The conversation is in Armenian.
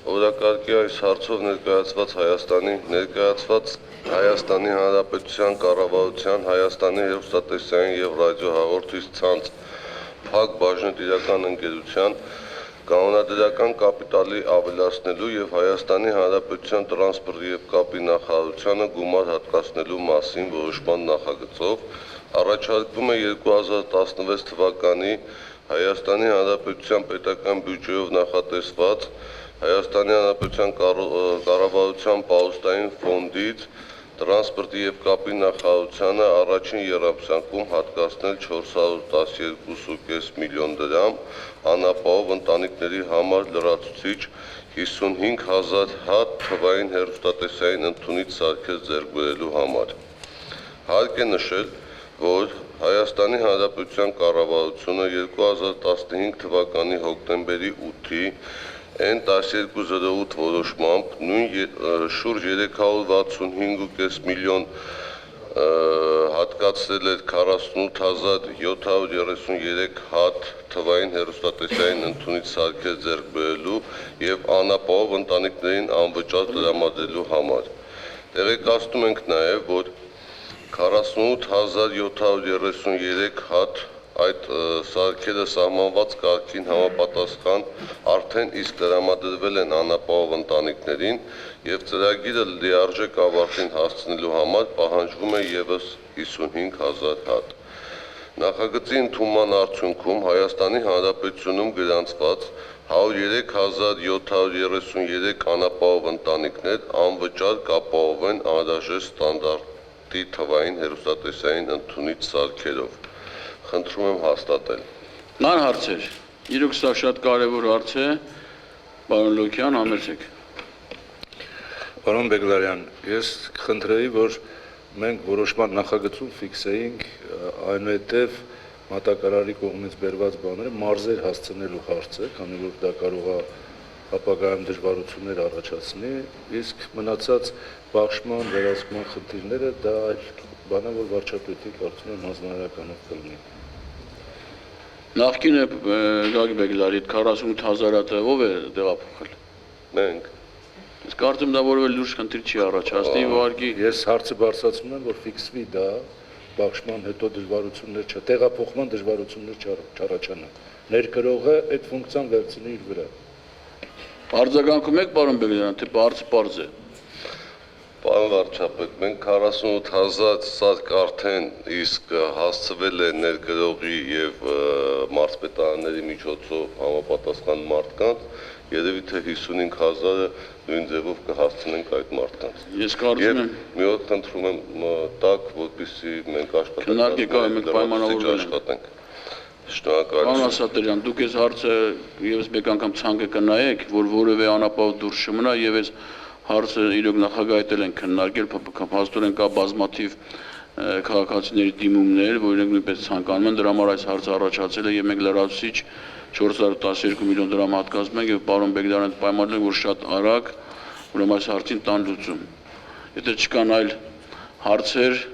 Օրակարգի այս հարցով ներկայացված Հայաստանի Հանրապետության կառավարության Հայաստանի հեռուստատեսային և ռադիոհաղորդիչ ցանց ՓԱԿ բաժնետիրական ընկերության կանոնադրական կապիտալի ավելացնելու և Հայաստանի Հանրապետության տրանսպորտի և կապի նախարարությանը գումար հատկացնելու մասին որոշման նախագծով առաջարկվում է 2016 թվականի Հայաստանի Հանրապետության պետական բյուջեով նախատեսված Հայաստանի Հանրապետության կառավարության պահոստային ֆոնդից տրանսպորտի և կապի նախարարությանը առաջին եռամսյակում հատկացնել 412.5 միլիոն դրամ անապահով ընտանիքների համար լրացուցիչ 55,000 հատ թվային հեռուստատեսային ընդունիչ սարքեր ձեռք բերելու համար։ Հարկ է նշել, որ Հայաստանի Հանրապետության կառավարությունը 2015 թվականի հոկտեմբերի 8-ի N1208 որոշմամբ նույն շուրջ 365.5 միլիոն հատկացրել էր 48,733 հատ թվային հեռուստատեսային ընդունիչ սարքեր ձեռք բերելու և անապահով ընտանիքներին անվճար տրամադրելու համար։ Տեղեկացնում ենք նաև, որ 48,733 հատ այդ սարքերը սահմանված կարգին համապատասխան արդեն իսկ տրամադրվել են անապահով ընտանիքներին և ծրագիրը լիարժեք ավարտին հասցնելու համար պահանջվում է ևս 55,000 հատ։ Նախագծի ընդունման արդյունքում Հայաստանի Հանրապետությունում գրանցված 103,733 անապահով ընտանիքներ անվճար կապահովեն անհրաժեշտ ստանդարտի թվային հեռուստատեսային ընդունիչ սարքերով։ Խնդրում եմ հաստատել։ Կան հարցեր։ Իրոք սա շատ կարևոր հարց է, պարոն Լոկյան, համեցեք։ Պարոն Բեգլարյան, ես կխնդրեի, որ մենք որոշման նախագծում ֆիքսեինք այնուհետև մատակարարի կողմից բերված բաները մարզեր հասցնելու հարցը, քանի որ դա կարող է ապագայում դժվարություններ առաջացնի, իսկ մնացած բաշխման, վերահսկման խնդիրները դա այլ բան է, որ վարչապետի կարծում եմ հանձնարարականով կլինի։ Նախկին Գագիկ Բեգլարի 48,000 հատը ով է տեղափոխել։ Մենք։ Իսկ կարծում դա որևէ լուրջ խնդիր չի առաջացնի, ուղղակի ես հարցը բարձրացնում եմ, որ ֆիքսվի դա, բաշխման հետո դժվարություններ տեղափոխման դժվարություններ չառաջանան։ Ներկրողը այդ ֆունկցիան վերցնի իր վրա։ Արձագանքում եք, պարոն Բեգլարյան, թե բարձր պարզ է։ Պարոն վարչապետ, մենք 48,000 սարք արդեն իսկ հասցվել է ներկրողի և մարզպետարանների միջոցով համապատասխան մարդկանց, երևի թե 55,000-ը նույն ձևով կհասցնենք այդ մարդկանց։ Ես կարծում եմ, մի օր խնդրում եմ տակ, որպեսզի մենք աշխատենք։ Պարոն Ասատրյան, դուք այս հարցը ևս մեկ անգամ ցանկը կնայեք, որ որևէ անապահով դուրս չմնա եւ այս հարցը իրոք նախագահի էլ են քննարկել, փաստորեն կա բազմաթիվ քաղաքացիների դիմումներ, որ իրենք նույնպես ցանկանում են, դրա համար այս հարցը առաջացել է եւ մենք լրացուցիչ 412 միլիոն դրամ հատկացնում ենք եւ պարոն Բեգլարյանը պայմանավորել ենք, որ շատ արագ ուրեմն այս հարցին տան լուծում։ Եթե չկան այլ հարցեր,